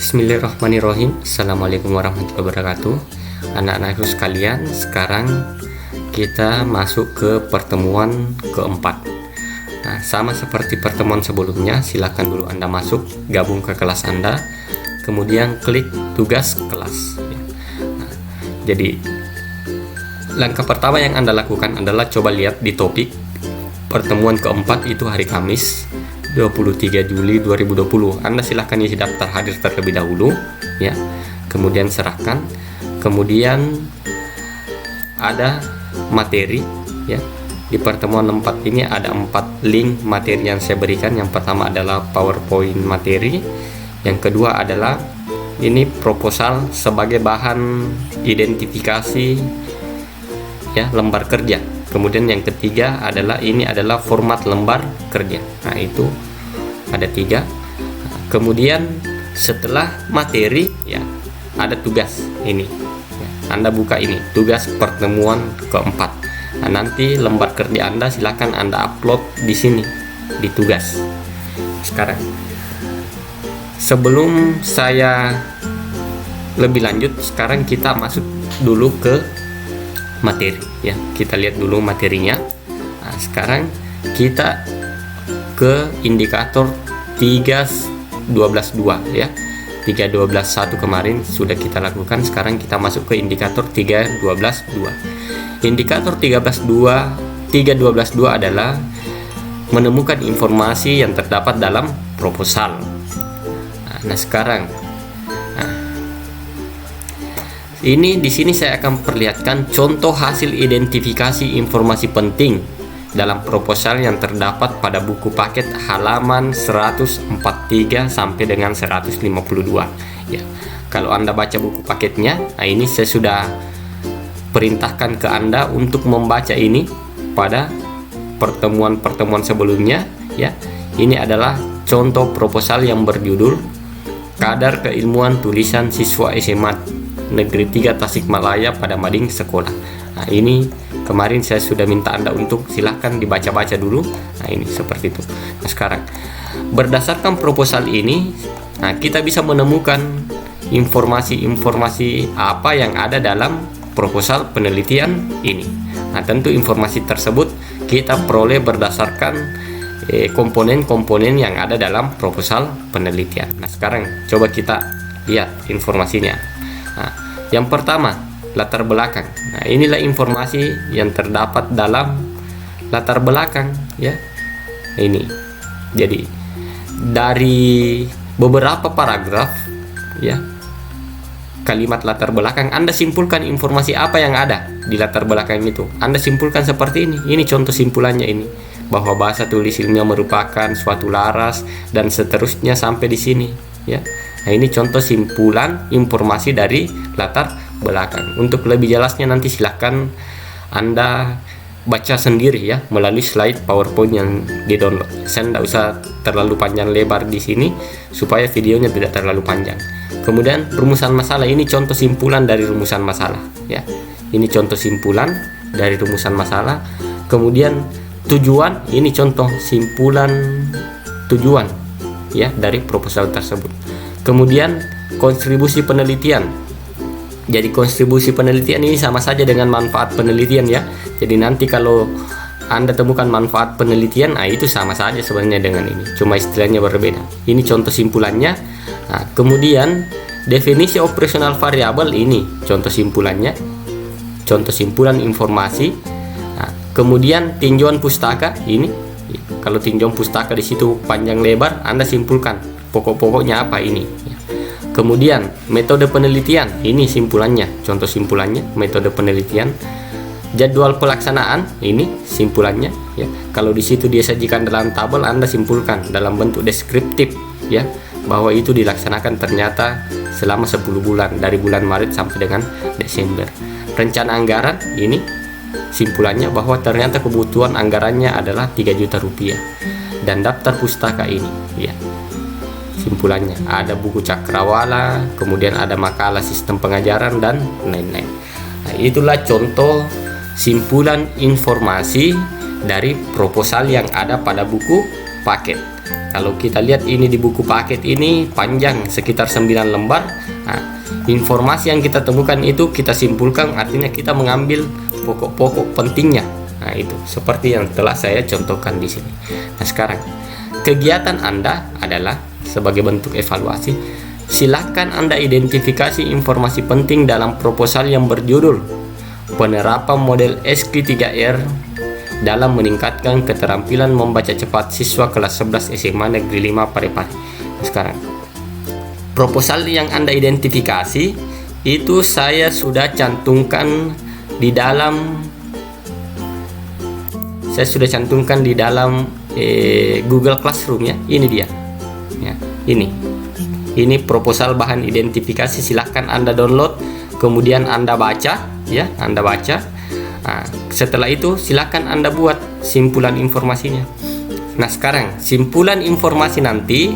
Bismillahirrahmanirrahim. Assalamualaikum warahmatullahi wabarakatuh. Anak-anakku sekalian, sekarang kita masuk ke pertemuan keempat. Nah, sama seperti pertemuan sebelumnya, silakan dulu Anda masuk, gabung ke kelas Anda, kemudian klik tugas kelas. Nah, jadi langkah pertama yang Anda lakukan adalah coba lihat di topik pertemuan keempat, itu hari Kamis 23 Juli 2020. Anda silahkan isi daftar hadir terlebih dahulu ya, kemudian serahkan, kemudian ada materi ya. Di pertemuan 4 ini ada 4 link materi yang saya berikan. Yang pertama adalah PowerPoint materi, yang kedua adalah ini proposal sebagai bahan identifikasi ya, lembar kerja. Kemudian yang ketiga adalah ini adalah format lembar kerja. Nah, itu ada 3. Kemudian setelah materi ya, ada tugas ini ya, Anda buka ini tugas pertemuan keempat. Nah, nanti lembar kerja Anda silakan Anda upload di sini di tugas. Sekarang sebelum saya lebih lanjut, sekarang kita masuk dulu ke materi ya, kita lihat dulu materinya. Nah, sekarang kita ke indikator 3.12.2 ya. 3.12.1 kemarin sudah kita lakukan, sekarang kita masuk ke indikator 3.12.2. Indikator 3.12.2 adalah menemukan informasi yang terdapat dalam proposal. Nah, sekarang ini di sini saya akan perlihatkan contoh hasil identifikasi informasi penting dalam proposal yang terdapat pada buku paket halaman 143 sampai dengan 152 ya. Kalau Anda baca buku paketnya, nah ini saya sudah perintahkan ke Anda untuk membaca ini pada pertemuan-pertemuan sebelumnya ya. Ini adalah contoh proposal yang berjudul Kadar Keilmuan Tulisan Siswa SMA Negeri 3 Tasikmalaya pada mading sekolah. Nah, ini kemarin saya sudah minta Anda untuk silahkan dibaca-baca dulu. Nah, ini seperti itu. Nah, sekarang berdasarkan proposal ini, nah, kita bisa menemukan informasi-informasi apa yang ada dalam proposal penelitian ini. Nah, tentu informasi tersebut kita peroleh berdasarkan komponen-komponen yang ada dalam proposal penelitian. Nah, sekarang coba kita lihat informasinya. Nah, yang pertama, latar belakang. Nah, inilah informasi yang terdapat dalam latar belakang ya. Ini. Jadi dari beberapa paragraf ya, kalimat latar belakang, Anda simpulkan informasi apa yang ada di latar belakang itu. Anda simpulkan seperti ini. Ini contoh simpulannya ini, bahwa bahasa tulis ilmiah merupakan suatu laras dan seterusnya sampai di sini ya. Nah, ini contoh simpulan informasi dari latar belakang. Untuk lebih jelasnya nanti silahkan Anda baca sendiri ya melalui slide PowerPoint yang di-download. Saya tidak usah terlalu panjang lebar di sini supaya videonya tidak terlalu panjang. Kemudian rumusan masalah, ini contoh simpulan dari rumusan masalah ya. Ini contoh simpulan dari rumusan masalah. Kemudian tujuan, ini contoh simpulan tujuan ya dari proposal tersebut. Kemudian kontribusi penelitian. Jadi kontribusi penelitian ini sama saja dengan manfaat penelitian ya. Jadi nanti kalau Anda temukan manfaat penelitian, nah itu sama saja sebenarnya dengan ini, cuma istilahnya berbeda. Ini contoh simpulannya. Nah, kemudian definisi operasional variabel, ini contoh simpulannya, contoh simpulan informasi. Nah, kemudian tinjauan pustaka, ini kalau tinjauan pustaka di situ panjang lebar, Anda simpulkan pokok-pokoknya apa ini ya. Kemudian metode penelitian, ini simpulannya, contoh simpulannya metode penelitian. Jadwal pelaksanaan, ini simpulannya ya. Kalau di situ dia sajikan dalam tabel, Anda simpulkan dalam bentuk deskriptif ya, bahwa itu dilaksanakan ternyata selama 10 bulan dari bulan Maret sampai dengan Desember. Rencana anggaran, ini simpulannya bahwa ternyata kebutuhan anggarannya adalah 3 juta rupiah. Dan daftar pustaka ini ya, simpulannya ada buku cakrawala, kemudian ada makalah sistem pengajaran dan lain-lain. Nah, itulah contoh simpulan informasi dari proposal yang ada pada buku paket. Kalau kita lihat ini di buku paket ini panjang sekitar 9 lembar. Nah, informasi yang kita temukan itu kita simpulkan, artinya kita mengambil pokok-pokok pentingnya. Nah, itu seperti yang telah saya contohkan di sini. Nah, sekarang kegiatan Anda adalah sebagai bentuk evaluasi. Silakan Anda identifikasi informasi penting dalam proposal yang berjudul penerapan model SQ3R dalam meningkatkan keterampilan membaca cepat siswa kelas 11 SMA Negeri 5 Parepare. Sekarang, proposal yang Anda identifikasi itu saya sudah cantumkan di dalam Google Classroom ya. Ini dia. Ya, ini proposal bahan identifikasi, silahkan Anda download, kemudian Anda baca ya, Anda baca. Nah, setelah itu silakan Anda buat simpulan informasinya. Nah, sekarang simpulan informasi nanti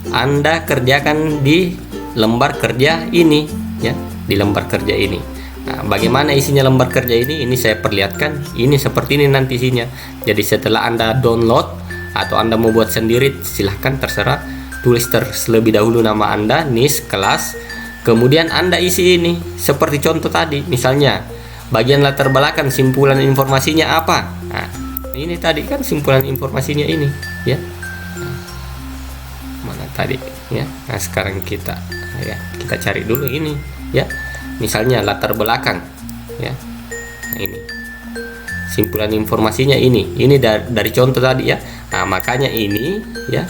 Anda kerjakan di lembar kerja ini ya, di lembar kerja ini. Nah, bagaimana isinya lembar kerja ini? Ini saya perlihatkan. Ini seperti ini nanti isinya. Jadi setelah Anda download atau Anda mau buat sendiri, silahkan, terserah. Tulis terlebih dahulu nama Anda, NIS, kelas, kemudian Anda isi ini seperti contoh tadi. Misalnya bagian latar belakang, simpulan informasinya apa? Nah, ini tadi kan simpulan informasinya ini ya. Nah, mana tadi ya? Nah, sekarang kita cari dulu ini ya. Misalnya latar belakang ya. Nah, ini simpulan informasinya ini dari contoh tadi ya. Nah, makanya ini ya,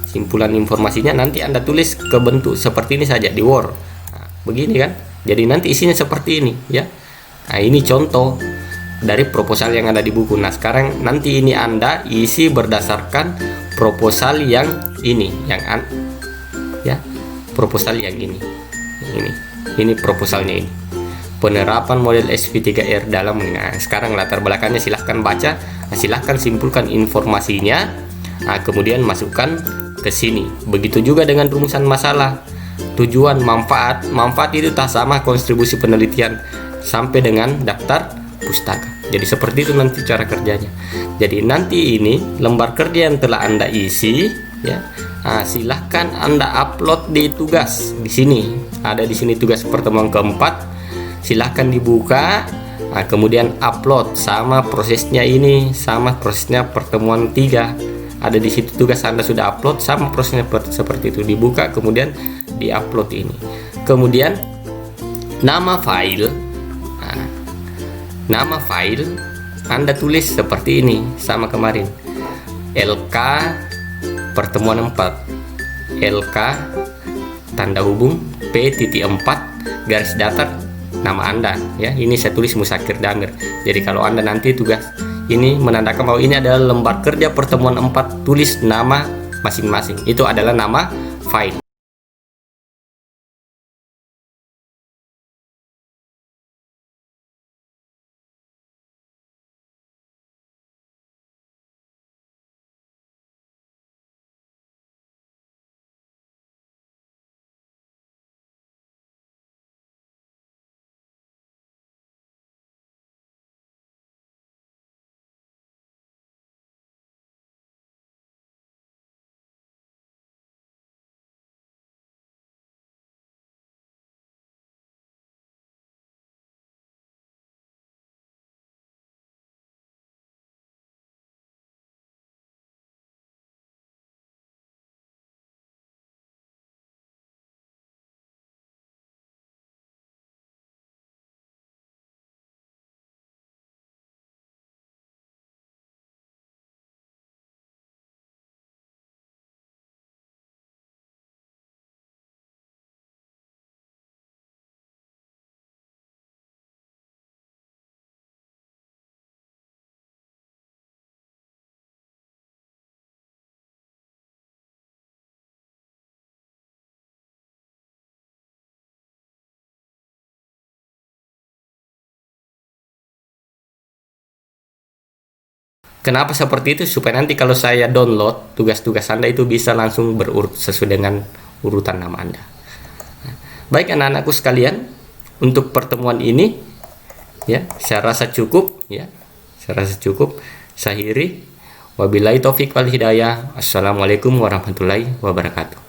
simpulan informasinya nanti Anda tulis ke bentuk seperti ini saja di Word. Nah, begini kan? Jadi nanti isinya seperti ini ya. Nah, ini contoh dari proposal yang ada di buku. Nah, sekarang nanti ini Anda isi berdasarkan proposal yang ini, proposal yang ini. Ini proposalnya ini. Penerapan model SV3R dalam. Nah, sekarang latar belakangnya silahkan baca, nah, silahkan simpulkan informasinya. Nah, kemudian masukkan ke sini. Begitu juga dengan rumusan masalah. Tujuan, manfaat itu tak sama kontribusi penelitian sampai dengan daftar pustaka. Jadi seperti itu nanti cara kerjanya. Jadi nanti ini lembar kerja yang telah Anda isi ya. Nah, silahkan Anda upload di tugas di sini. Ada di sini tugas pertemuan keempat. Silahkan dibuka. Nah, kemudian upload sama prosesnya ini, sama prosesnya pertemuan 3. Ada di situ tugas Anda sudah upload, sama prosesnya seperti itu, dibuka kemudian diupload ini. Kemudian nama file. Nah, nama file Anda tulis seperti ini sama kemarin. LK pertemuan 4. LK tanda hubung P.4 garis datar nama Anda ya. Ini saya tulis Musakir Damir. Jadi kalau Anda nanti tugas ini menandakan bahwa ini adalah lembar kerja pertemuan 4, tulis nama masing-masing. Itu adalah nama file. Kenapa seperti itu? Supaya nanti kalau saya download tugas-tugas Anda itu bisa langsung berurut sesuai dengan urutan nama Anda. Baik anak-anakku sekalian, untuk pertemuan ini ya, saya rasa cukup ya. Saya rasa cukup. Saya akhiri. Wabillahi taufik wal hidayah. Assalamualaikum warahmatullahi wabarakatuh.